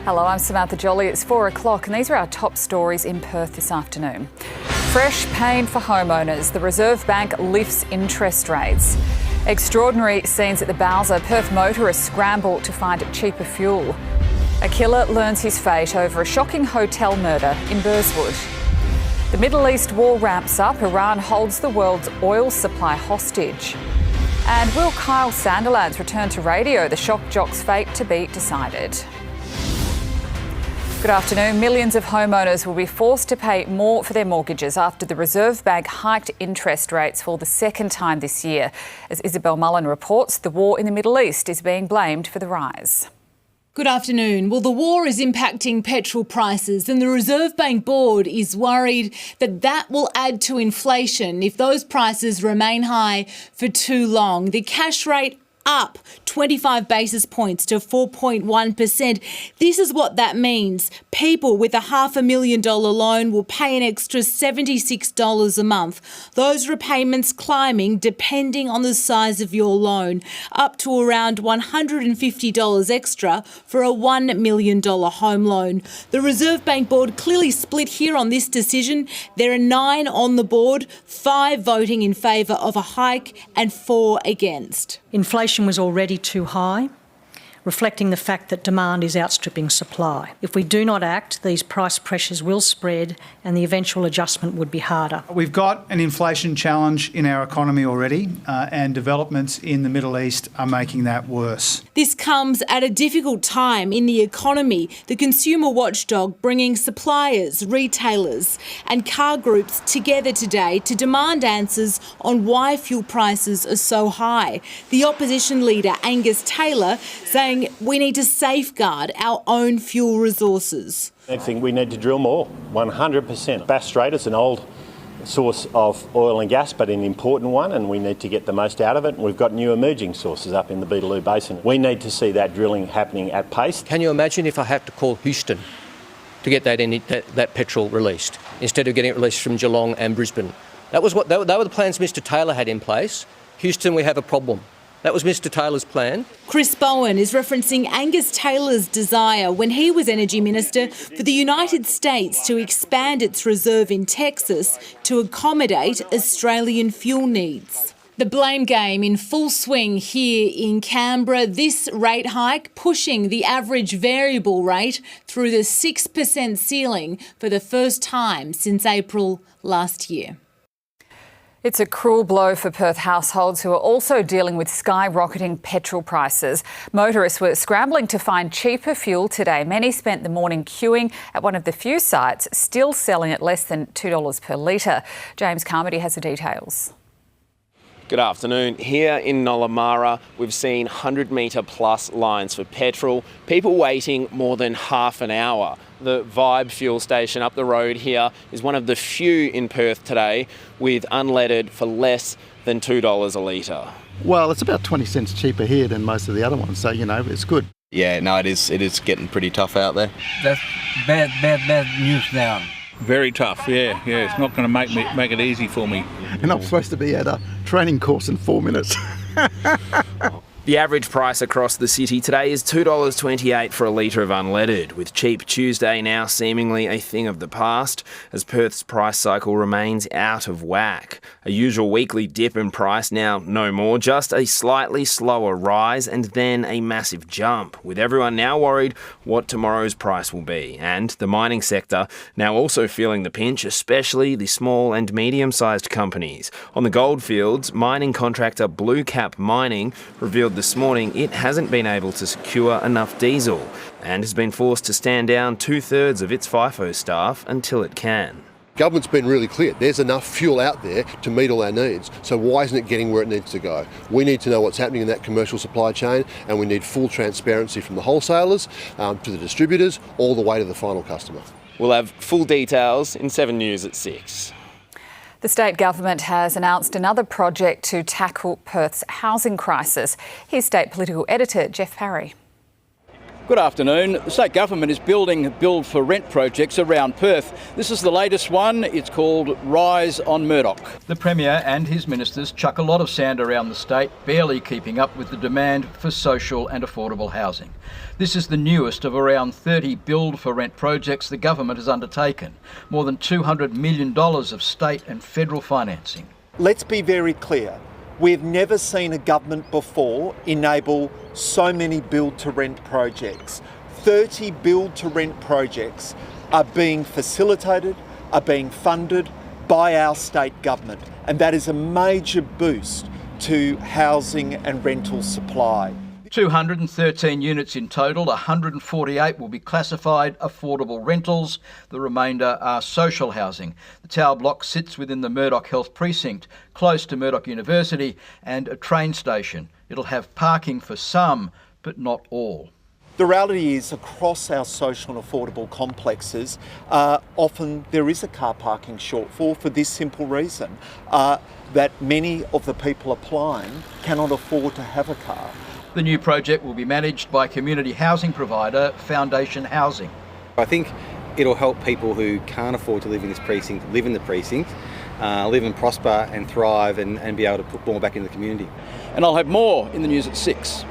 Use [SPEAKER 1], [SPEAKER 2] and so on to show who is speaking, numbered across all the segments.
[SPEAKER 1] Hello, I'm Samantha Jolly. It's 4 o'clock and these are our top stories in Perth this afternoon. Fresh pain for homeowners. The Reserve Bank lifts interest rates. Extraordinary scenes at the Bowser. Perth motorists scramble to find cheaper fuel. A killer learns his fate over a shocking hotel murder in Burswood. The Middle East war ramps up. Iran holds the world's oil supply hostage. And will Kyle Sandilands return to radio? The shock jock's fate to be decided. Good afternoon. Millions of homeowners will be forced to pay more for their mortgages after the Reserve Bank hiked interest rates for the second time this year. As Isabel Mullen reports, the war in the Middle East is being blamed for the rise.
[SPEAKER 2] Good afternoon. Well, the war is impacting petrol prices and the Reserve Bank Board is worried that will add to inflation if those prices remain high for too long. The cash rate up 25 basis points to 4.1%. This is what that means. People with a $500,000 loan will pay an extra $76 a month. Those repayments climbing depending on the size of your loan, up to around $150 extra for a $1 million home loan. The Reserve Bank Board clearly split here on this decision. There are 9 on the board, 5 voting in favour of a hike and 4 against.
[SPEAKER 3] Inflation was already too high, reflecting the fact that demand is outstripping supply. If we do not act, these price pressures will spread and the eventual adjustment would be harder.
[SPEAKER 4] We've got an inflation challenge in our economy already, and developments in the Middle East are making that worse.
[SPEAKER 2] This comes at a difficult time in the economy. The consumer watchdog bringing suppliers, retailers and car groups together today to demand answers on why fuel prices are so high. The opposition leader, Angus Taylor, saying we need to safeguard our own fuel resources.
[SPEAKER 5] I think we need to drill more, 100%. Bass Strait is an old source of oil and gas, but an important one, and we need to get the most out of it. We've got new emerging sources up in the Beetaloo Basin. We need to see that drilling happening at pace.
[SPEAKER 6] Can you imagine if I have to call Houston to get that petrol released, instead of getting it released from Geelong and Brisbane? They were the plans Mr Taylor had in place. Houston, we have a problem. That was Mr Taylor's plan.
[SPEAKER 2] Chris Bowen is referencing Angus Taylor's desire when he was Energy Minister for the United States to expand its reserve in Texas to accommodate Australian fuel needs. The blame game in full swing here in Canberra. This rate hike pushing the average variable rate through the 6% ceiling for the first time since April last year.
[SPEAKER 1] It's a cruel blow for Perth households who are also dealing with skyrocketing petrol prices. Motorists were scrambling to find cheaper fuel today. Many spent the morning queuing at one of the few sites still selling at less than $2 per litre. James Carmody has the details.
[SPEAKER 7] Good afternoon. Here in Nollamara, we've seen 100-metre plus lines for petrol, people waiting more than half an hour. The Vibe fuel station up the road here is one of the few in Perth today with unleaded for less than $2 a litre.
[SPEAKER 8] Well, it's about 20 cents cheaper here than most of the other ones, so, it's good.
[SPEAKER 9] Yeah, no, it is getting pretty tough out there.
[SPEAKER 10] That's bad news now.
[SPEAKER 11] Very tough, yeah. It's not going to make it easy for me.
[SPEAKER 8] And I'm supposed to be at a training course in 4 minutes.
[SPEAKER 7] The average price across the city today is $2.28 for a litre of unleaded, with Cheap Tuesday now seemingly a thing of the past as Perth's price cycle remains out of whack. A usual weekly dip in price now no more, just a slightly slower rise and then a massive jump, with everyone now worried what tomorrow's price will be. And the mining sector now also feeling the pinch, especially the small and medium-sized companies. On the goldfields, mining contractor Blue Cap Mining revealed this morning it hasn't been able to secure enough diesel and has been forced to stand down 2/3 of its FIFO staff until it can.
[SPEAKER 12] Government's been really clear. There's enough fuel out there to meet all our needs. So why isn't it getting where it needs to go? We need to know what's happening in that commercial supply chain, and we need full transparency from the wholesalers to the distributors all the way to the final customer.
[SPEAKER 7] We'll have full details in 7 News at 6.
[SPEAKER 1] The state government has announced another project to tackle Perth's housing crisis. Here's state political editor Jeff Parry.
[SPEAKER 13] Good afternoon. The state government is building build for rent projects around Perth. This is the latest one. It's called Rise on Murdoch. The Premier and his ministers chuck a lot of sand around the state, barely keeping up with the demand for social and affordable housing. This is the newest of around 30 build for rent projects the government has undertaken. More than $200 million of state and federal financing.
[SPEAKER 14] Let's be very clear. We've never seen a government before enable so many build-to-rent projects. 30 build-to-rent projects are being facilitated, are being funded by our state government, and that is a major boost to housing and rental supply.
[SPEAKER 13] 213 units in total, 148 will be classified affordable rentals. The remainder are social housing. The tower block sits within the Murdoch Health Precinct, close to Murdoch University and a train station. It'll have parking for some, but not all.
[SPEAKER 14] The reality is across our social and affordable complexes, often there is a car parking shortfall for this simple reason, that many of the people applying cannot afford to have a car.
[SPEAKER 13] The new project will be managed by community housing provider Foundation Housing.
[SPEAKER 15] I think it'll help people who can't afford to live in this precinct, live in the precinct, live and prosper and thrive and be able to put more back in the community.
[SPEAKER 13] And I'll have more in the news at 6.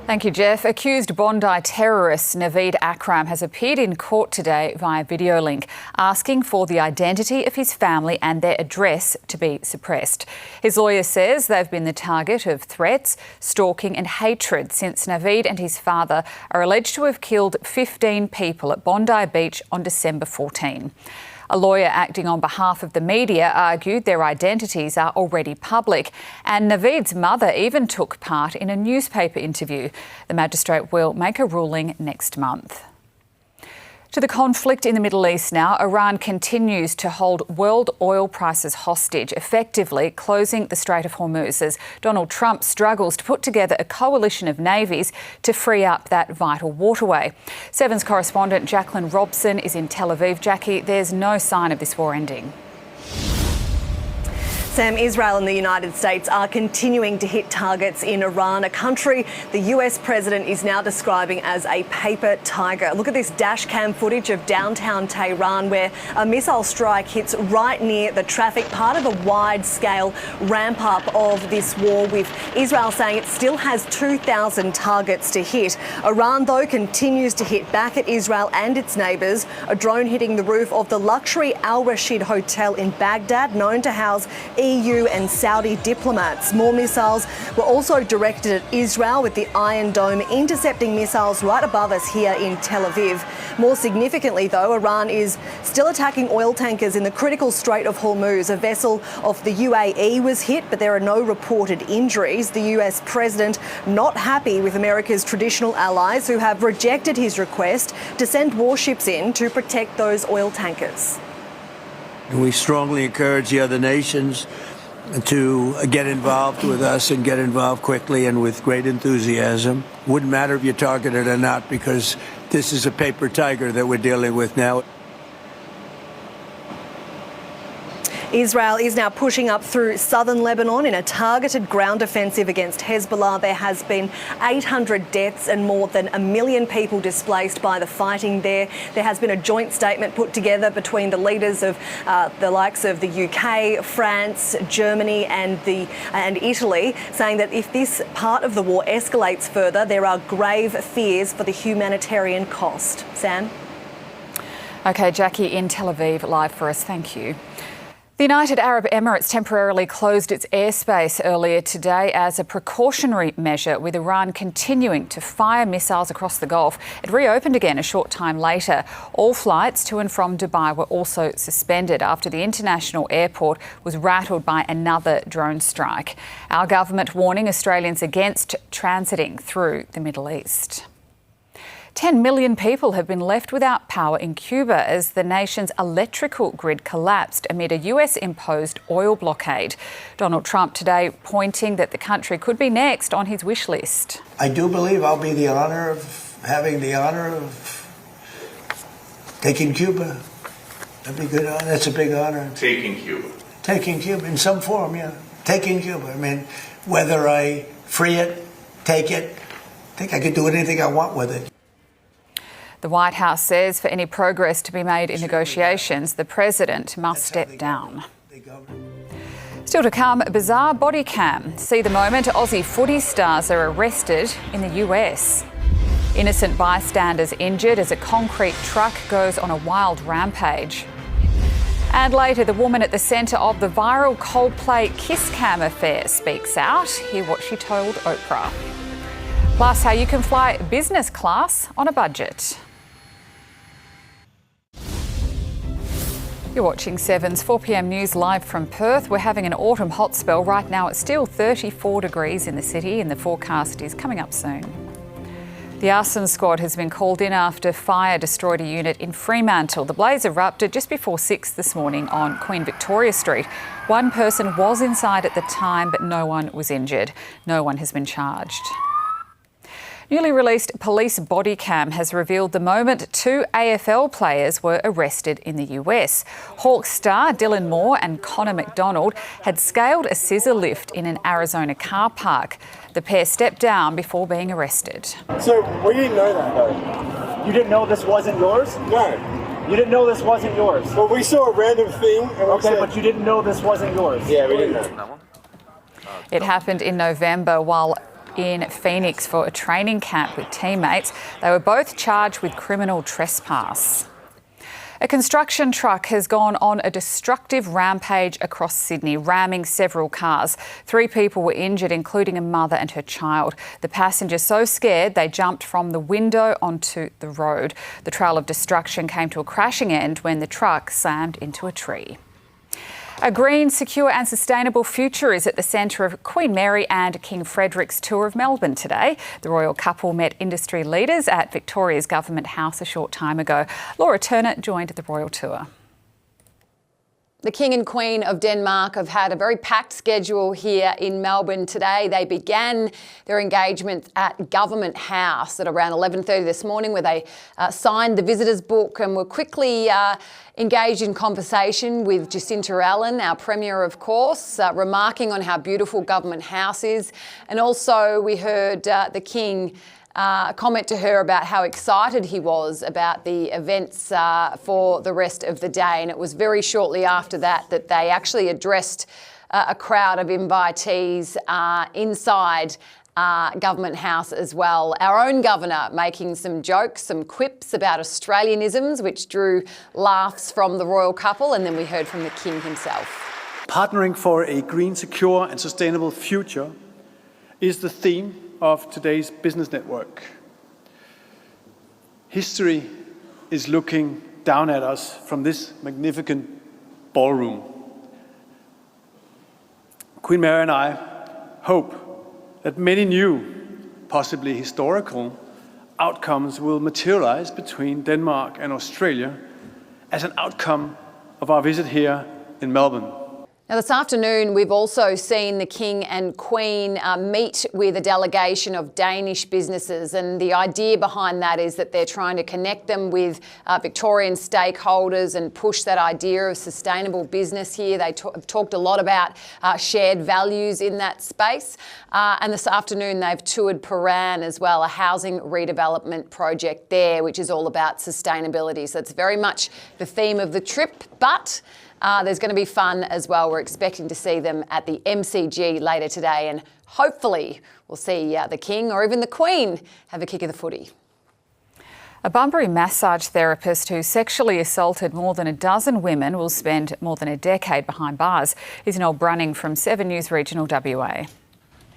[SPEAKER 1] Thank you, Jeff. Accused Bondi terrorist Naveed Akram has appeared in court today via video link, asking for the identity of his family and their address to be suppressed. His lawyer says they've been the target of threats, stalking and hatred since Naveed and his father are alleged to have killed 15 people at Bondi Beach on December 14. A lawyer acting on behalf of the media argued their identities are already public, and Naveed's mother even took part in a newspaper interview. The magistrate will make a ruling next month. To the conflict in the Middle East now, Iran continues to hold world oil prices hostage, effectively closing the Strait of Hormuz as Donald Trump struggles to put together a coalition of navies to free up that vital waterway. Seven's correspondent Jacqueline Robson is in Tel Aviv. Jackie, there's no sign of this war ending.
[SPEAKER 16] Sam, Israel and the United States are continuing to hit targets in Iran, a country the US president is now describing as a paper tiger. Look at this dash cam footage of downtown Tehran where a missile strike hits right near the traffic, part of a wide-scale ramp-up of this war, with Israel saying it still has 2,000 targets to hit. Iran, though, continues to hit back at Israel and its neighbours, a drone hitting the roof of the luxury Al Rashid Hotel in Baghdad, known to house EU and Saudi diplomats. More missiles were also directed at Israel, with the Iron Dome intercepting missiles right above us here in Tel Aviv. More significantly, though, Iran is still attacking oil tankers in the critical Strait of Hormuz. A vessel of the UAE was hit, but there are no reported injuries. The US president not happy with America's traditional allies, who have rejected his request to send warships in to protect those oil tankers.
[SPEAKER 17] We strongly encourage the other nations to get involved with us and get involved quickly and with great enthusiasm. Wouldn't matter if you're targeted or not, because this is a paper tiger that we're dealing with now.
[SPEAKER 16] Israel is now pushing up through southern Lebanon in a targeted ground offensive against Hezbollah. There has been 800 deaths and more than 1 million people displaced by the fighting there. There has been a joint statement put together between the leaders of the likes of the UK, France, Germany and Italy, saying that if this part of the war escalates further, there are grave fears for the humanitarian cost. Sam?
[SPEAKER 1] OK, Jackie in Tel Aviv live for us. Thank you. The United Arab Emirates temporarily closed its airspace earlier today as a precautionary measure, with Iran continuing to fire missiles across the Gulf. It reopened again a short time later. All flights to and from Dubai were also suspended after the international airport was rattled by another drone strike. Our government warning Australians against transiting through the Middle East. 10 million people have been left without power in Cuba as the nation's electrical grid collapsed amid a US-imposed oil blockade. Donald Trump today pointing that the country could be next on his wish list.
[SPEAKER 17] I do believe I'll be having the honor of taking Cuba. That'd be good. That's a big honor.
[SPEAKER 18] Taking Cuba.
[SPEAKER 17] Taking Cuba in some form, yeah. Taking Cuba. I mean, whether I free it, take it, I think I could do anything I want with it.
[SPEAKER 1] The White House says for any progress to be made in negotiations, the president must step down. Still to come, a bizarre body cam. See the moment Aussie footy stars are arrested in the US. Innocent bystanders injured as a concrete truck goes on a wild rampage. And later, the woman at the centre of the viral Coldplay kiss cam affair speaks out. Hear what she told Oprah. Plus, how you can fly business class on a budget. You're watching 7's 4pm news live from Perth. We're having an autumn hot spell. Right now it's still 34 degrees in the city and the forecast is coming up soon. The arson squad has been called in after fire destroyed a unit in Fremantle. The blaze erupted just before 6 this morning on Queen Victoria Street. One person was inside at the time, but no one was injured. No one has been charged. Newly released police body cam has revealed the moment 2 AFL players were arrested in the US. Hawks star Dylan Moore and Connor McDonald had scaled a scissor lift in an Arizona car park. The pair stepped down before being arrested.
[SPEAKER 18] So we didn't know that though. You didn't know this wasn't yours? No. You didn't know this wasn't yours? Well, we saw a random thing and we said, but you didn't know this wasn't yours? Yeah, we didn't know.
[SPEAKER 1] It happened in November while in Phoenix for a training camp with teammates. They were both charged with criminal trespass. A construction truck has gone on a destructive rampage across Sydney, ramming several cars. 3 people were injured, including a mother and her child. The passengers so scared they jumped from the window onto the road. The trail of destruction came to a crashing end when the truck slammed into a tree. A green, secure and sustainable future is at the centre of Queen Mary and King Frederick's tour of Melbourne today. The royal couple met industry leaders at Victoria's Government House a short time ago. Laura Turner joined the royal tour.
[SPEAKER 19] The King and Queen of Denmark have had a very packed schedule here in Melbourne today. They began their engagement at Government House at around 11:30 this morning, where they signed the visitors book and were quickly engaged in conversation with Jacinta Allen, our Premier, of course, remarking on how beautiful Government House is. And also we heard the King comment to her about how excited he was about the events for the rest of the day. And it was very shortly after that that they actually addressed a crowd of invitees inside Government House as well. Our own governor making some jokes, some quips about Australianisms, which drew laughs from the royal couple. And then we heard from the King himself.
[SPEAKER 20] Partnering for a green, secure and sustainable future is the theme of today's business network. History is looking down at us from this magnificent ballroom. Queen Mary and I hope that many new, possibly historical, outcomes will materialize between Denmark and Australia as an outcome of our visit here in Melbourne.
[SPEAKER 19] Now, this afternoon, we've also seen the King and Queen meet with a delegation of Danish businesses. And the idea behind that is that they're trying to connect them with Victorian stakeholders and push that idea of sustainable business here. They have talked a lot about shared values in that space. And this afternoon, they've toured Paran as well, a housing redevelopment project there, which is all about sustainability. So it's very much the theme of the trip, but there's going to be fun as well. We're expecting to see them at the MCG later today, and hopefully we'll see the King or even the Queen have a kick of the footy.
[SPEAKER 1] A Bunbury massage therapist who sexually assaulted more than a dozen women will spend more than a decade behind bars. Here's Noel Brunning from 7 News Regional WA.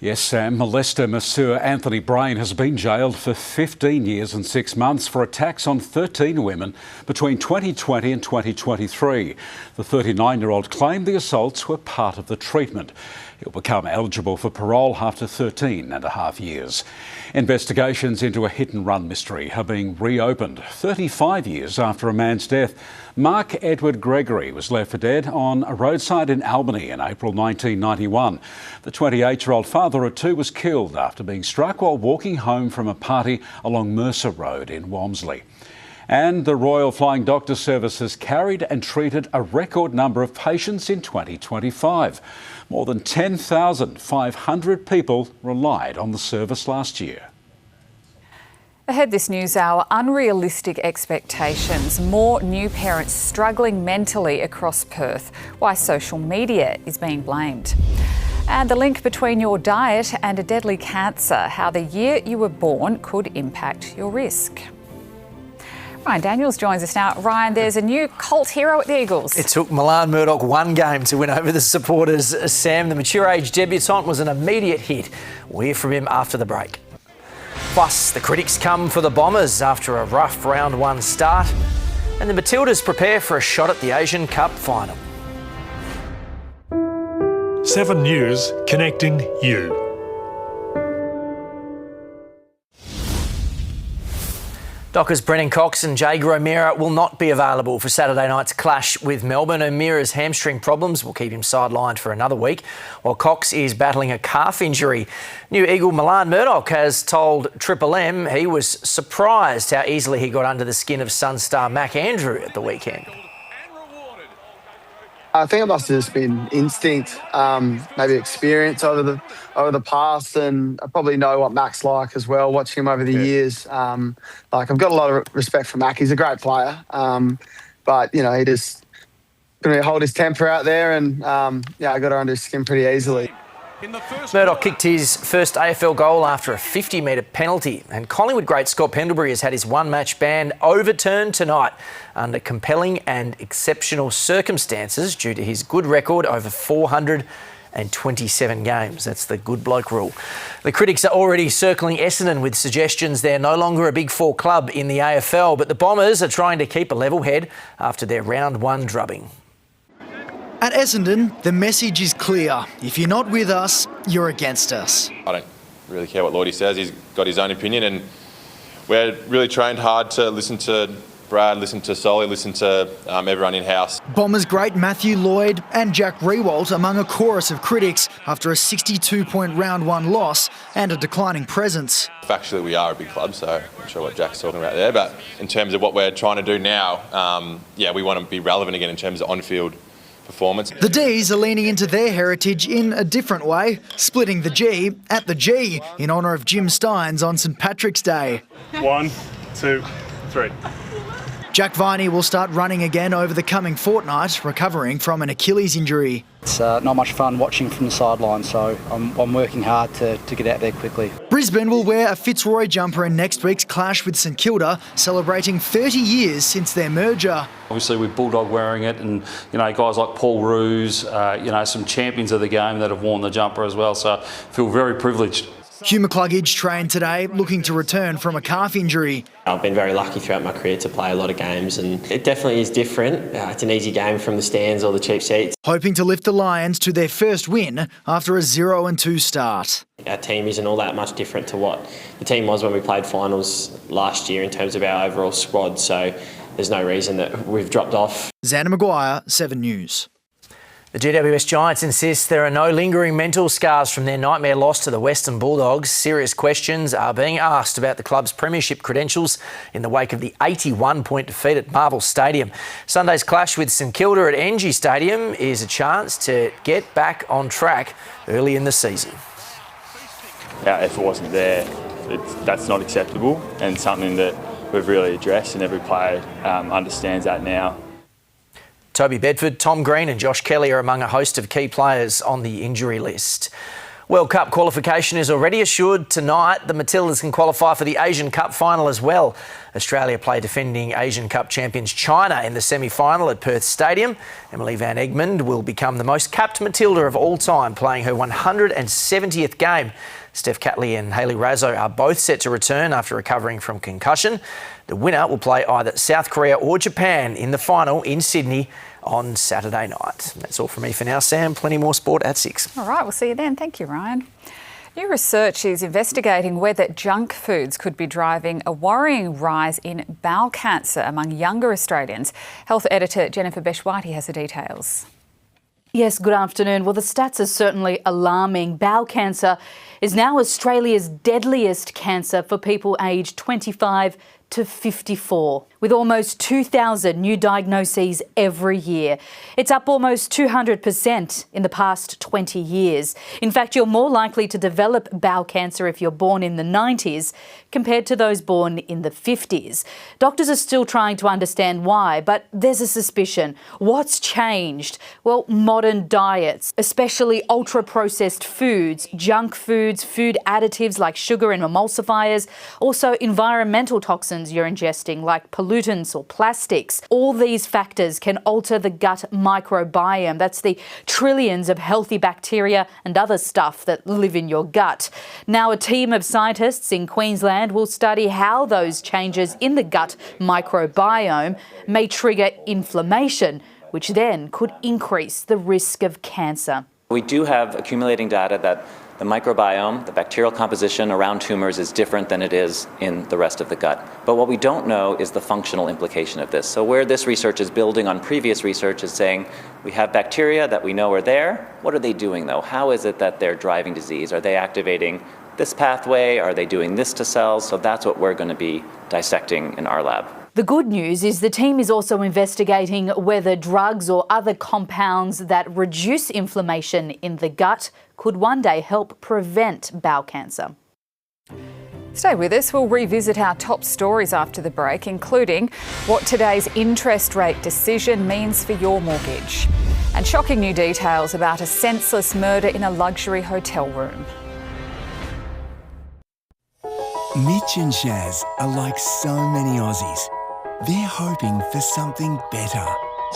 [SPEAKER 21] Yes, Sam. Molester masseur Anthony Brain has been jailed for 15 years and 6 months for attacks on 13 women between 2020 and 2023. The 39-year-old claimed the assaults were part of the treatment. He'll become eligible for parole after 13 and a half years. Investigations into a hit-and-run mystery are being reopened 35 years after a man's death. Mark Edward Gregory was left for dead on a roadside in Albany in April 1991. The 28-year-old father of 2 was killed after being struck while walking home from a party along Mercer Road in Walmsley. And the Royal Flying Doctor Service has carried and treated a record number of patients in 2025. More than 10,500 people relied on the service last year.
[SPEAKER 1] Ahead this news hour, unrealistic expectations, more new parents struggling mentally across Perth, why social media is being blamed. And the link between your diet and a deadly cancer, how the year you were born could impact your risk. Ryan Daniels joins us now. Ryan, there's a new cult hero at the Eagles.
[SPEAKER 3] It took Milan Murdoch one game to win over the supporters. Sam, the mature age debutant, was an immediate hit. We'll hear from him after the break. Plus, the critics come for the Bombers after a rough round one start. And the Matildas prepare for a shot at the Asian Cup final.
[SPEAKER 22] 7 News, connecting you.
[SPEAKER 3] Dockers Brennan Cox and Jaeger O'Meara will not be available for Saturday night's clash with Melbourne. O'Meara's hamstring problems will keep him sidelined for another week, while Cox is battling a calf injury. New Eagle Milan Murdoch has told Triple M he was surprised how easily he got under the skin of Sun star Mac Andrew at the weekend.
[SPEAKER 23] I think it must have just been instinct, maybe experience over the past, and I probably know what Mac's like as well, watching him over the years. I've got a lot of respect for Mac. He's a great player, but you know, he just couldn't hold his temper out there, and I got under his skin pretty easily.
[SPEAKER 3] Murdoch kicked his first AFL goal after a 50-metre penalty, and Collingwood great Scott Pendlebury has had his one-match ban overturned tonight under compelling and exceptional circumstances due to his good record over 427 games. That's the good bloke rule. The critics are already circling Essendon with suggestions they're no longer a Big Four club in the AFL, but the Bombers are trying to keep a level head after their round one drubbing.
[SPEAKER 24] At Essendon, the message is clear. If you're not with us, you're against us.
[SPEAKER 25] I don't really care what Lloydie says. He's got his own opinion, and we're really trained hard to listen to Brad, listen to Solly, listen to everyone in-house.
[SPEAKER 24] Bombers great Matthew Lloyd and Jack Riewoldt among a chorus of critics after a 62-point round one loss and a declining presence.
[SPEAKER 25] Factually, we are a big club, so I'm not sure what Jack's talking about there. But in terms of what we're trying to do now, we want to be relevant again in terms of on-field performance.
[SPEAKER 24] The D's are leaning into their heritage in a different way, splitting the G at the G in honour of Jim Stynes on St Patrick's Day.
[SPEAKER 22] 1, 2, 3.
[SPEAKER 24] Jack Viney will start running again over the coming fortnight, recovering from an Achilles injury.
[SPEAKER 26] It's not much fun watching from the sideline, so I'm working hard to get out there quickly.
[SPEAKER 24] Brisbane will wear a Fitzroy jumper in next week's clash with St Kilda, celebrating 30 years since their merger.
[SPEAKER 27] Obviously with Bulldog wearing it, and guys like Paul Roos, some champions of the game that have worn the jumper as well, so I feel very privileged.
[SPEAKER 24] Hugh McCluggage trained today, looking to return from a calf injury.
[SPEAKER 28] I've been very lucky throughout my career to play a lot of games, and it definitely is different. It's an easy game from the stands or the cheap seats.
[SPEAKER 24] Hoping to lift the Lions to their first win after a 0-2 start.
[SPEAKER 28] Our team isn't all that much different to what the team was when we played finals last year in terms of our overall squad, so there's no reason that we've dropped off.
[SPEAKER 24] Xander Maguire, 7 News.
[SPEAKER 3] The GWS Giants insist there are no lingering mental scars from their nightmare loss to the Western Bulldogs. Serious questions are being asked about the club's premiership credentials in the wake of the 81-point defeat at Marvel Stadium. Sunday's clash with St Kilda at NG Stadium is a chance to get back on track early in the season.
[SPEAKER 29] Our effort wasn't there. That's not acceptable, and something that we've really addressed, and every player understands that now.
[SPEAKER 3] Toby Bedford, Tom Green and Josh Kelly are among a host of key players on the injury list. World Cup qualification is already assured tonight. The Matildas can qualify for the Asian Cup final as well. Australia play defending Asian Cup champions China in the semi-final at Perth Stadium. Emily Van Egmond will become the most capped Matilda of all time, playing her 170th game. Steph Catley and Hayley Raso are both set to return after recovering from concussion. The winner will play either South Korea or Japan in the final in Sydney on Saturday night. That's all from me for now, Sam. Plenty more sport at 6.
[SPEAKER 1] All right, we'll see you then. Thank you, Ryan. New research is investigating whether junk foods could be driving a worrying rise in bowel cancer among younger Australians. Health editor Jennifer Beshwati has the details.
[SPEAKER 30] Yes, good afternoon. Well, the stats are certainly alarming. Bowel cancer is now Australia's deadliest cancer for people aged 25 to 54, with almost 2,000 new diagnoses every year. It's up almost 200% in the past 20 years. In fact, you're more likely to develop bowel cancer if you're born in the 90s compared to those born in the 50s. Doctors are still trying to understand why, but there's a suspicion. What's changed? Well, modern diets, especially ultra-processed foods, junk foods, food additives like sugar and emulsifiers, also environmental toxins you're ingesting like pollutants or plastics. All these factors can alter the gut microbiome. That's the trillions of healthy bacteria and other stuff that live in your gut. Now, a team of scientists in Queensland will study how those changes in the gut microbiome may trigger inflammation, which then could increase the risk of cancer.
[SPEAKER 2] We do have accumulating data that the microbiome, the bacterial composition around tumours is different than it is in the rest of the gut. But what we don't know is the functional implication of this. So where this research is building on previous research is saying we have bacteria that we know are there. What are they doing though? How is it that they're driving disease? Are they activating this pathway? Are they doing this to cells? So that's what we're going to be dissecting in our lab.
[SPEAKER 30] The good news is the team is also investigating whether drugs or other compounds that reduce inflammation in the gut could one day help prevent bowel cancer.
[SPEAKER 1] Stay with us. We'll revisit our top stories after the break, including what today's interest rate decision means for your mortgage, and shocking new details about a senseless murder in a luxury hotel room.
[SPEAKER 4] Mitch and Shaz are like so many Aussies. They're hoping for something better.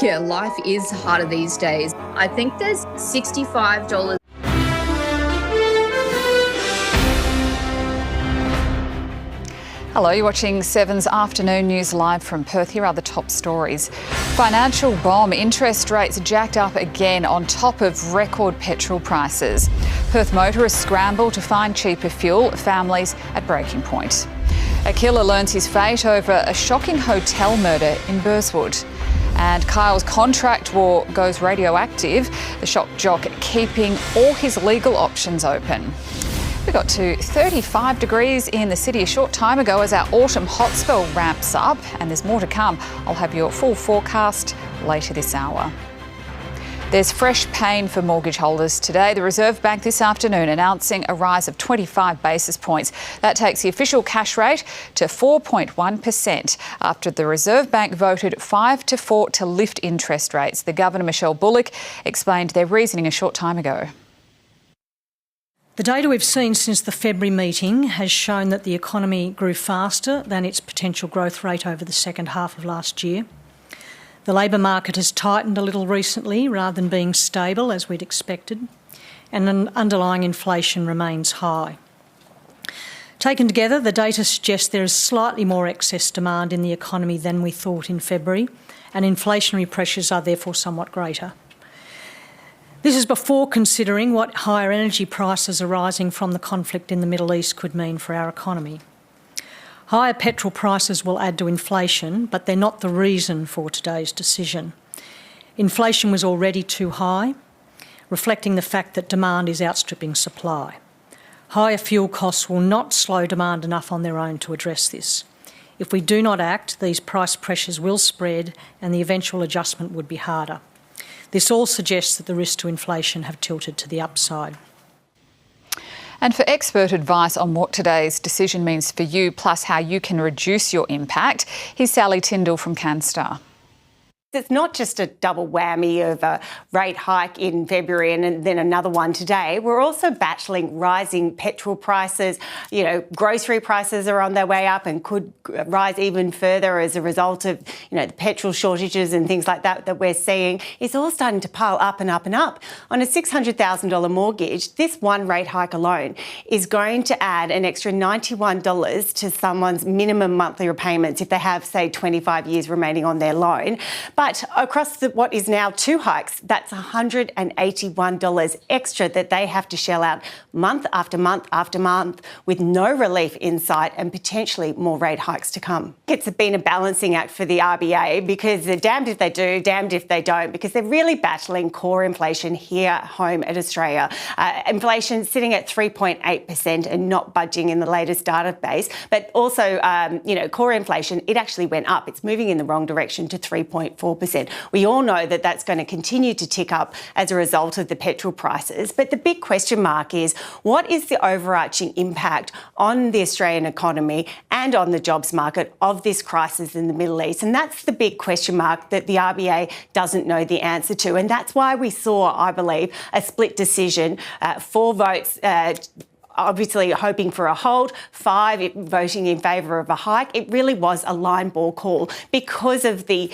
[SPEAKER 5] Yeah, life is harder these days. I think there's $65.
[SPEAKER 1] Hello, you're watching Seven's Afternoon News live from Perth. Here are the top stories. Financial bomb, interest rates jacked up again on top of record petrol prices. Perth motorists scramble to find cheaper fuel, families at breaking point. A killer learns his fate over a shocking hotel murder in Burswood. And Kyle's contract war goes radioactive, the shock jock keeping all his legal options open. We got to 35 degrees in the city a short time ago as our autumn hot spell ramps up, and there's more to come. I'll have your full forecast later this hour. There's fresh pain for mortgage holders today. The Reserve Bank this afternoon announcing a rise of 25 basis points. That takes the official cash rate to 4.1% after the Reserve Bank voted 5-4 to lift interest rates. The Governor, Michelle Bullock, explained their reasoning a short time ago.
[SPEAKER 6] The data we've seen since the February meeting has shown that the economy grew faster than its potential growth rate over the second half of last year. The labour market has tightened a little recently rather than being stable as we'd expected, and underlying inflation remains high. Taken together, the data suggests there is slightly more excess demand in the economy than we thought in February, and inflationary pressures are therefore somewhat greater. This is before considering what higher energy prices arising from the conflict in the Middle East could mean for our economy. Higher petrol prices will add to inflation, but they're not the reason for today's decision. Inflation was already too high, reflecting the fact that demand is outstripping supply. Higher fuel costs will not slow demand enough on their own to address this. If we do not act, these price pressures will spread and the eventual adjustment would be harder. This all suggests that the risks to inflation have tilted to the upside.
[SPEAKER 1] And for expert advice on what today's decision means for you, plus how you can reduce your impact, here's Sally Tyndall from CanStar.
[SPEAKER 7] It's not just a double whammy of a rate hike in February and then another one today. We're also battling rising petrol prices. You know, grocery prices are on their way up and could rise even further as a result of, you know, the petrol shortages and things like that that we're seeing. It's all starting to pile up and up and up. On a $600,000 mortgage, this one rate hike alone is going to add an extra $91 to someone's minimum monthly repayments if they have, say, 25 years remaining on their loan. But But across what is now 2 hikes, that's $181 extra that they have to shell out month after month after month with no relief in sight and potentially more rate hikes to come. It's been a balancing act for the RBA because they're damned if they do, damned if they don't, because they're really battling core inflation here at home at Australia. Inflation sitting at 3.8% and not budging in the latest database, but also, core inflation, it actually went up. It's moving in the wrong direction to 3.4%. We all know that that's going to continue to tick up as a result of the petrol prices. But the big question mark is, what is the overarching impact on the Australian economy and on the jobs market of this crisis in the Middle East? And that's the big question mark that the RBA doesn't know the answer to. And that's why we saw, I believe, a split decision, 4 votes obviously hoping for a hold, 5 voting in favour of a hike. It really was a line ball call because of the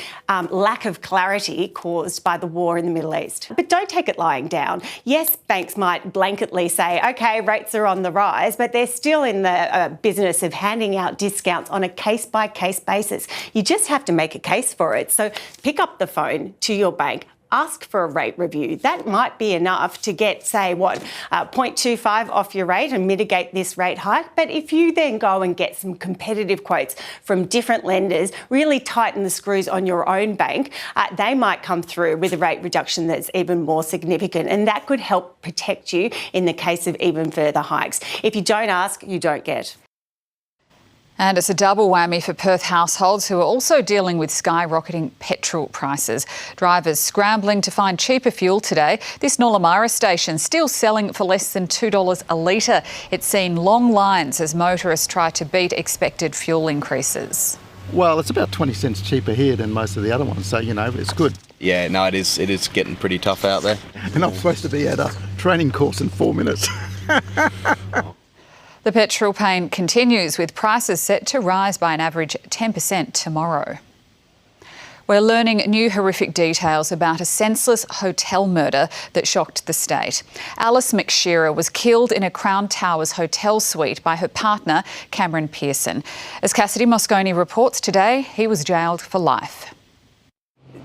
[SPEAKER 7] lack of clarity caused by the war in the Middle East. But don't take it lying down. Yes, banks might blanketly say, OK, rates are on the rise, but they're still in the business of handing out discounts on a case-by-case basis. You just have to make a case for it. So pick up the phone to your bank, ask for a rate review. That might be enough to get, say, 0.25 off your rate and mitigate this rate hike. But if you then go and get some competitive quotes from different lenders, really tighten the screws on your own bank, they might come through with a rate reduction that's even more significant. And that could help protect you in the case of even further hikes. If you don't ask, you don't get.
[SPEAKER 1] And it's a double whammy for Perth households who are also dealing with skyrocketing petrol prices. Drivers scrambling to find cheaper fuel today. This Noolamira station still selling for less than $2 a litre. It's seen long lines as motorists try to beat expected fuel increases.
[SPEAKER 8] Well, it's about 20 cents cheaper here than most of the other ones, so, it's good.
[SPEAKER 9] Yeah, no, it is getting pretty tough out there.
[SPEAKER 8] And I'm supposed to be at a training course in 4 minutes.
[SPEAKER 1] The petrol pain continues, with prices set to rise by an average 10% tomorrow. We're learning new horrific details about a senseless hotel murder that shocked the state. Alice McShearer was killed in a Crown Towers hotel suite by her partner, Cameron Pearson. As Cassidy Mosconi reports today, he was jailed for life.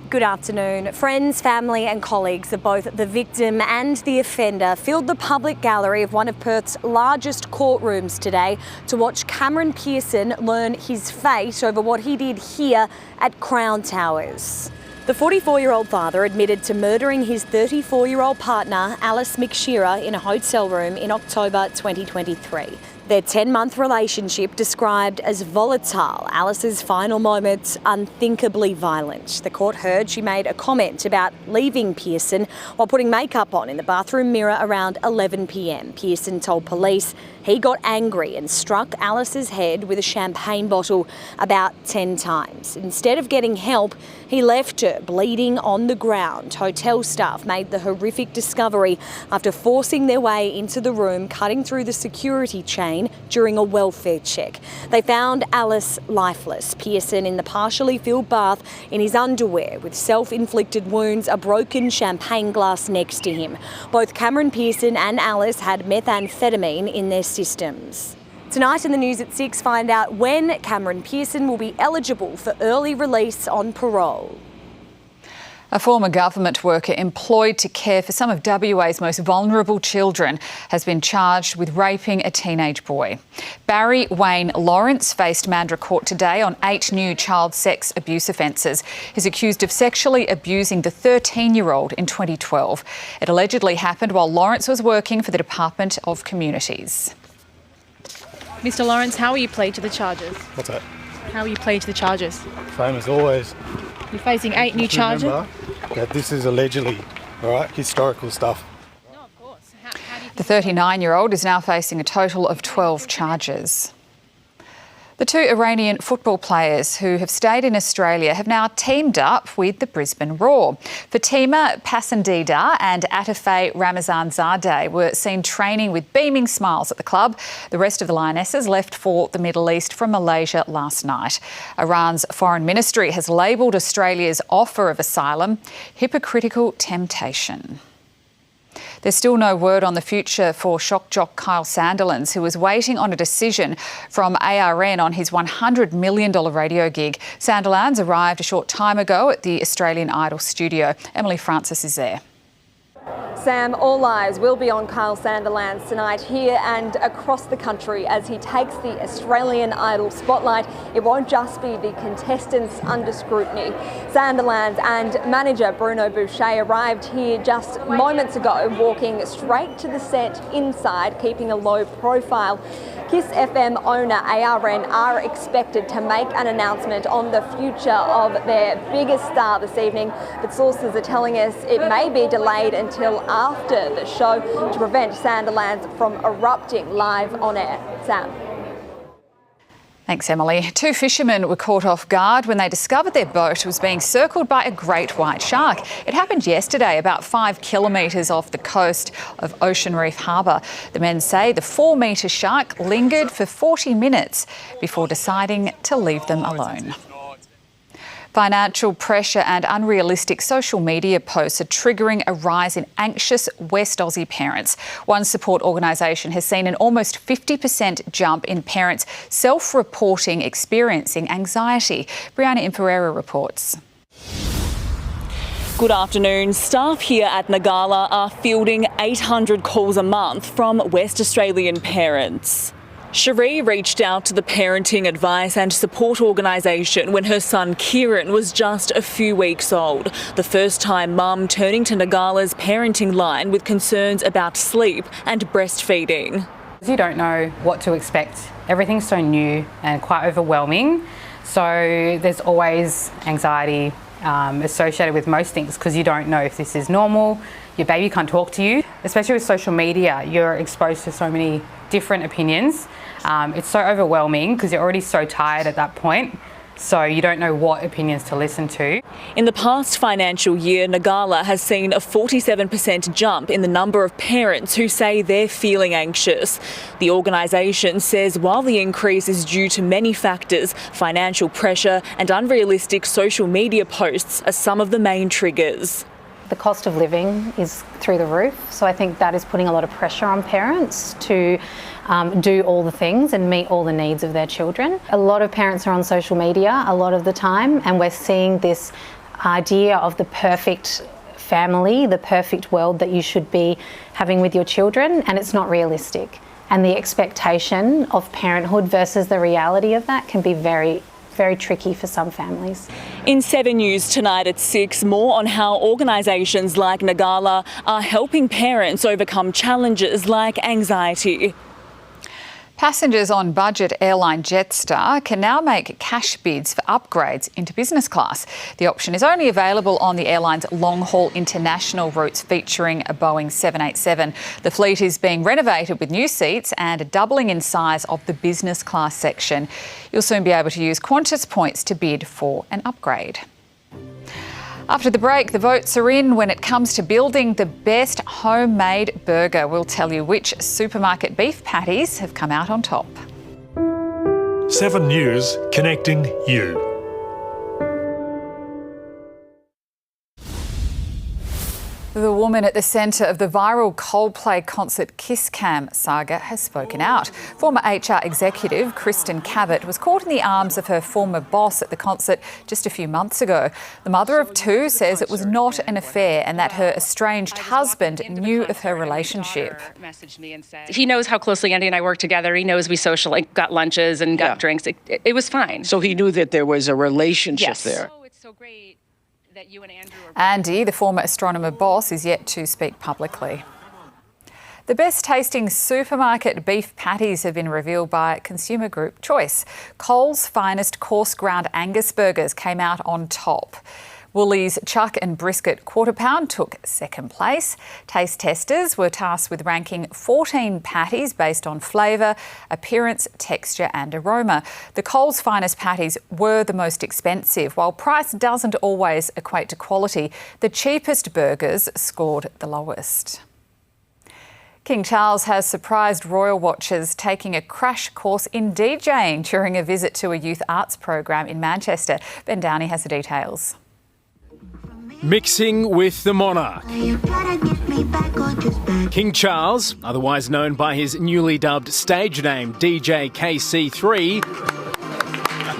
[SPEAKER 10] Good afternoon. Friends, family and colleagues of both the victim and the offender filled the public gallery of one of Perth's largest courtrooms today to watch Cameron Pearson learn his fate over what he did here at Crown Towers. The 44-year-old father admitted to murdering his 34-year-old partner, Alice McShearer, in a hotel room in October 2023. Their 10-month relationship described as volatile, Alice's final moments unthinkably violent. The court heard she made a comment about leaving Pearson while putting makeup on in the bathroom mirror around 11 p.m. Pearson told police he got angry and struck Alice's head with a champagne bottle about 10 times. Instead of getting help, he left her bleeding on the ground. Hotel staff made the horrific discovery after forcing their way into the room, cutting through the security chain during a welfare check. They found Alice lifeless, Pearson in the partially filled bath in his underwear with self-inflicted wounds, a broken champagne glass next to him. Both Cameron Pearson and Alice had methamphetamine in their systems. Tonight in the news at 6, find out when Cameron Pearson will be eligible for early release on parole.
[SPEAKER 1] A former government worker employed to care for some of WA's most vulnerable children has been charged with raping a teenage boy. Barry Wayne Lawrence faced Mandurah Court today on 8 new child sex abuse offences. He's accused of sexually abusing the 13-year-old in 2012. It allegedly happened while Lawrence was working for the Department of Communities.
[SPEAKER 11] Mr. Lawrence, how will you plead to the charges?
[SPEAKER 8] What's that?
[SPEAKER 11] How will you plead to the charges?
[SPEAKER 8] Same as always.
[SPEAKER 11] You're facing 8 new charges.
[SPEAKER 8] Remember that this is allegedly, historical stuff.
[SPEAKER 1] The 39-year-old is now facing a total of 12 charges. The 2 Iranian football players who have stayed in Australia have now teamed up with the Brisbane Roar. Fatima Pasandida and Atafe Ramazanzadeh were seen training with beaming smiles at the club. The rest of the Lionesses left for the Middle East from Malaysia last night. Iran's foreign ministry has labelled Australia's offer of asylum hypocritical temptation. There's still no word on the future for shock jock Kyle Sandilands, who was waiting on a decision from ARN on his $100 million radio gig. Sandilands arrived a short time ago at the Australian Idol studio. Emily Francis is there.
[SPEAKER 10] Sam, all eyes will be on Kyle Sandilands tonight here and across the country as he takes the Australian Idol spotlight. It won't just be the contestants under scrutiny. Sandilands and manager Bruno Boucher arrived here just moments ago, walking straight to the set inside, keeping a low profile. Kiss FM owner ARN are expected to make an announcement on the future of their biggest star this evening, but sources are telling us it may be delayed until after the show to prevent Sandilands from erupting live on air. Sam.
[SPEAKER 1] Thanks, Emily. Two fishermen were caught off guard when they discovered their boat was being circled by a great white shark. It happened yesterday, about 5 kilometres off the coast of Ocean Reef Harbour. The men say the 4-metre shark lingered for 40 minutes before deciding to leave them alone. Financial pressure and unrealistic social media posts are triggering a rise in anxious West Aussie parents. One support organisation has seen an almost 50% jump in parents self-reporting experiencing anxiety. Brianna Imperera reports.
[SPEAKER 12] Good afternoon. Staff here at Nagala are fielding 800 calls a month from West Australian parents. Cherie reached out to the parenting advice and support organisation when her son Kieran was just a few weeks old. The first time mum turning to Nagala's parenting line with concerns about sleep and breastfeeding.
[SPEAKER 13] You don't know what to expect. Everything's so new and quite overwhelming. So there's always anxiety associated with most things because you don't know if this is normal. Your baby can't talk to you. Especially with social media, you're exposed to so many different opinions. It's so overwhelming because you're already so tired at that point. So you don't know what opinions to listen to.
[SPEAKER 12] In the past financial year, Nagala has seen a 47% jump in the number of parents who say they're feeling anxious. The organisation says while the increase is due to many factors, financial pressure and unrealistic social media posts are some of the main triggers.
[SPEAKER 14] The cost of living is through the roof, so I think that is putting a lot of pressure on parents to do all the things and meet all the needs of their children. A lot of parents are on social media a lot of the time, and we're seeing this idea of the perfect family, the perfect world that you should be having with your children, and it's not realistic. And the expectation of parenthood versus the reality of that can be very tricky for some families.
[SPEAKER 12] In 7 News tonight at 6, more on how organisations like Nagala are helping parents overcome challenges like anxiety.
[SPEAKER 1] Passengers on budget airline Jetstar can now make cash bids for upgrades into business class. The option is only available on the airline's long-haul international routes featuring a Boeing 787. The fleet is being renovated with new seats and a doubling in size of the business class section. You'll soon be able to use Qantas points to bid for an upgrade. After the break, the votes are in when it comes to building the best homemade burger. We'll tell you which supermarket beef patties have come out on top.
[SPEAKER 22] 7 News, connecting you.
[SPEAKER 1] The woman at the centre of the viral Coldplay concert Kiss Cam saga has spoken out. Former HR executive Kristen Cavett was caught in the arms of her former boss at the concert just a few months ago. The mother of two says it was not an affair and that her estranged husband knew of her relationship.
[SPEAKER 15] He knows how closely Andy and I work together. He knows we socially got lunches and got drinks. It was fine.
[SPEAKER 16] So he knew that there was a relationship there.
[SPEAKER 15] Oh, it's so great that you and Andrew are...
[SPEAKER 1] Andy, the former astronomer boss, is yet to speak publicly. The best tasting supermarket beef patties have been revealed by consumer group Choice. Coles' finest coarse ground Angus burgers came out on top. Woolies' chuck and brisket quarter pound took second place. Taste testers were tasked with ranking 14 patties based on flavour, appearance, texture and aroma. The Coles' finest patties were the most expensive. While price doesn't always equate to quality, the cheapest burgers scored the lowest. King Charles has surprised royal watchers taking a crash course in DJing during a visit to a youth arts program in Manchester. Ben Downey has the details.
[SPEAKER 17] Mixing with the monarch. King Charles, otherwise known by his newly dubbed stage name DJ KC3,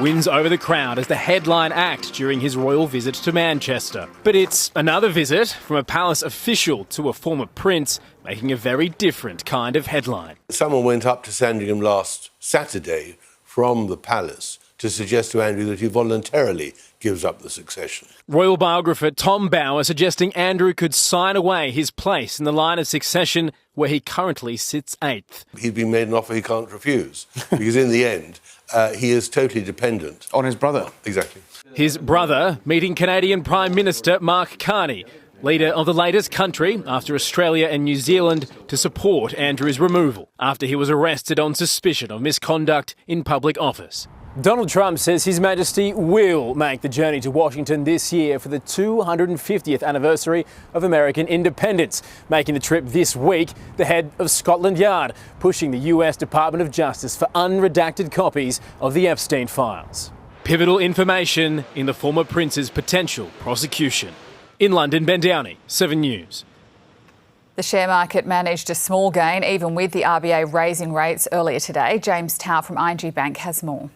[SPEAKER 17] wins over the crowd as the headline act during his royal visit to Manchester. But it's another visit from a palace official to a former prince, making a very different kind of headline.
[SPEAKER 18] Someone went up to Sandringham last Saturday from the palace to suggest to Andrew that he voluntarily gives up the succession.
[SPEAKER 17] Royal biographer Tom Bower suggesting Andrew could sign away his place in the line of succession where he currently sits 8th.
[SPEAKER 18] He's been made an offer he can't refuse, because in the end, he is totally dependent
[SPEAKER 9] on his brother.
[SPEAKER 18] Exactly.
[SPEAKER 17] His brother meeting Canadian Prime Minister Mark Carney, leader of the latest country after Australia and New Zealand to support Andrew's removal after he was arrested on suspicion of misconduct in public office. Donald Trump says His Majesty will make the journey to Washington this year for the 250th anniversary of American independence. Making the trip this week, the head of Scotland Yard, pushing the US Department of Justice for unredacted copies of the Epstein files. Pivotal information in the former prince's potential prosecution. In London, Ben Downey, 7 News.
[SPEAKER 1] The share market managed a small gain even with the RBA raising rates earlier today. James Tao from ING Bank has more.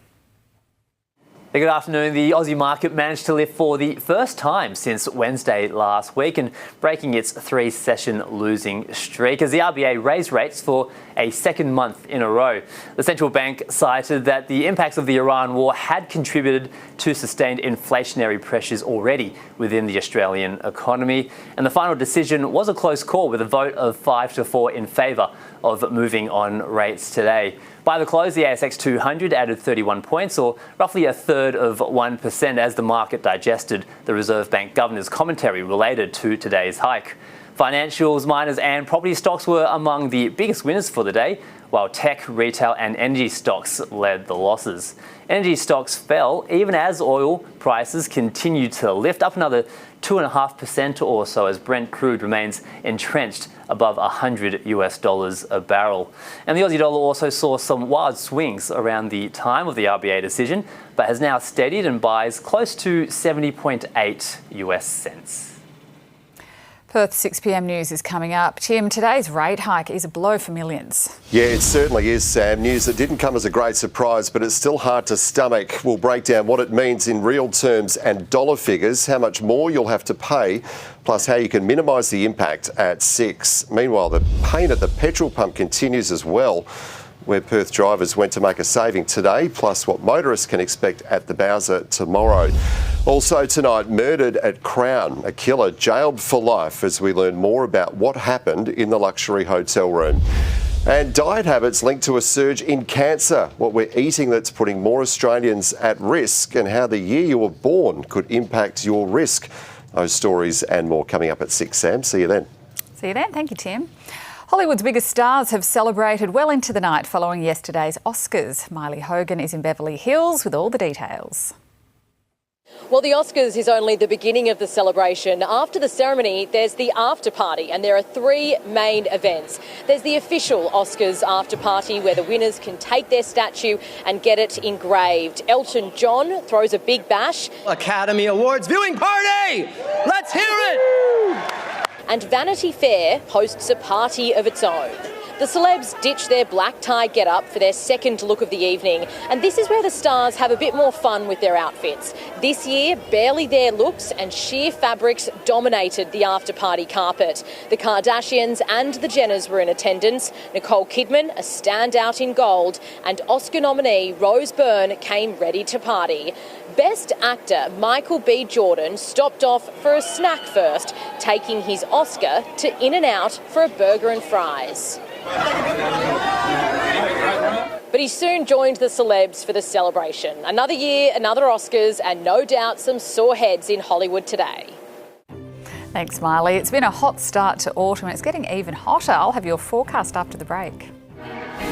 [SPEAKER 19] Good afternoon. The Aussie market managed to lift for the first time since Wednesday last week and breaking its 3-session losing streak as the RBA raised rates for a second month in a row. The central bank cited that the impacts of the Iran war had contributed to sustained inflationary pressures already within the Australian economy. And the final decision was a close call with a vote of 5-4 in favour of moving on rates today. By the close, the ASX 200 added 31 points, or roughly 1/3 of 1%, as the market digested the Reserve Bank Governor's commentary related to today's hike. Financials, miners and property stocks were among the biggest winners for the day, while tech, retail and energy stocks led the losses. Energy stocks fell even as oil prices continued to lift, up another 2.5% or so as Brent crude remains entrenched above $100 a barrel. And the Aussie dollar also saw some wild swings around the time of the RBA decision, but has now steadied and buys close to 70.8 US cents.
[SPEAKER 1] Perth 6 p.m. news is coming up. Tim, today's rate hike is a blow for millions.
[SPEAKER 20] Yeah, it certainly is, Sam. News that didn't come as a great surprise, but it's still hard to stomach. We'll break down what it means in real terms and dollar figures, how much more you'll have to pay, plus how you can minimise the impact at 6. Meanwhile, the pain at the petrol pump continues as well, where Perth drivers went to make a saving today, plus what motorists can expect at the Bowser tomorrow. Also tonight, murdered at Crown, a killer jailed for life as we learn more about what happened in the luxury hotel room. And diet habits linked to a surge in cancer, what we're eating that's putting more Australians at risk, and how the year you were born could impact your risk. Those stories and more coming up at 6, Sam. See you then.
[SPEAKER 1] See you then. Thank you, Tim. Hollywood's biggest stars have celebrated well into the night following yesterday's Oscars. Miley Hogan is in Beverly Hills with all the details.
[SPEAKER 10] Well, the Oscars is only the beginning of the celebration. After the ceremony, there's the after party, and there are 3 main events. There's the official Oscars after party, where the winners can take their statue and get it engraved. Elton John throws a big bash.
[SPEAKER 21] Academy Awards viewing party! Let's hear it!
[SPEAKER 10] And Vanity Fair hosts a party of its own. The celebs ditch their black tie get-up for their second look of the evening, and this is where the stars have a bit more fun with their outfits. This year, barely there looks and sheer fabrics dominated the after-party carpet. The Kardashians and the Jenners were in attendance. Nicole Kidman, a standout in gold, and Oscar nominee Rose Byrne came ready to party. Best Actor Michael B. Jordan stopped off for a snack first, taking his Oscar to In-N-Out for a burger and fries. But he soon joined the celebs for the celebration. Another year, another Oscars, and no doubt some sore heads in Hollywood today.
[SPEAKER 1] Thanks, Miley. It's been a hot start to autumn and it's getting even hotter. I'll have your forecast after the break.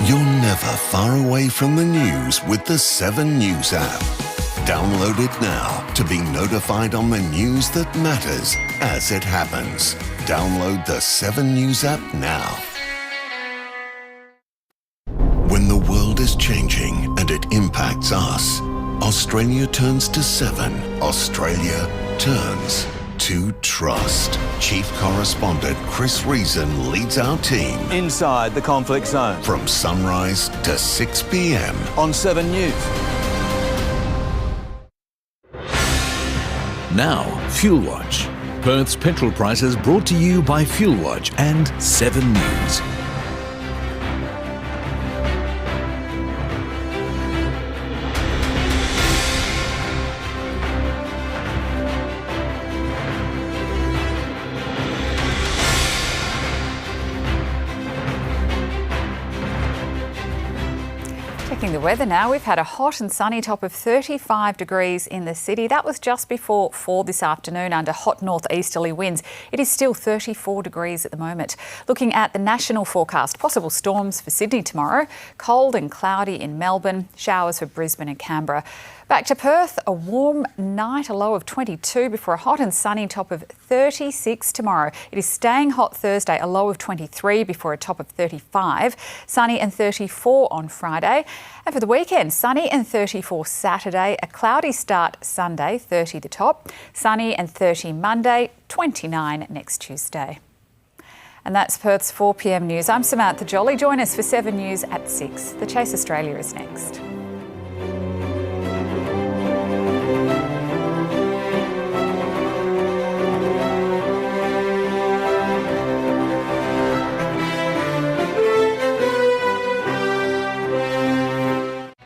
[SPEAKER 23] You're never far away from the news with the 7 News app. Download it now to be notified on the news that matters as it happens. Download the 7 News app now. When the world is changing and it impacts us, Australia turns to 7. Australia turns to trust. Chief Correspondent Chris Reason leads our team
[SPEAKER 2] inside the conflict zone
[SPEAKER 23] from sunrise to 6 p.m.
[SPEAKER 2] on 7 News.
[SPEAKER 3] Now, Fuel Watch. Perth's petrol prices brought to you by Fuel Watch and 7 News.
[SPEAKER 1] Checking the weather now, we've had a hot and sunny top of 35 degrees in the city. That was just before 4 this afternoon under hot northeasterly winds. It is still 34 degrees at the moment. Looking at the national forecast, possible storms for Sydney tomorrow, cold and cloudy in Melbourne, showers for Brisbane and Canberra. Back to Perth, a warm night, a low of 22 before a hot and sunny top of 36 tomorrow. It is staying hot Thursday, a low of 23 before a top of 35. Sunny and 34 on Friday. And for the weekend, sunny and 34 Saturday, a cloudy start Sunday, 30 the top. Sunny and 30 Monday, 29 next Tuesday. And that's Perth's 4 p.m. news. I'm Samantha Jolly. Join us for 7 News at 6. The Chase Australia is next.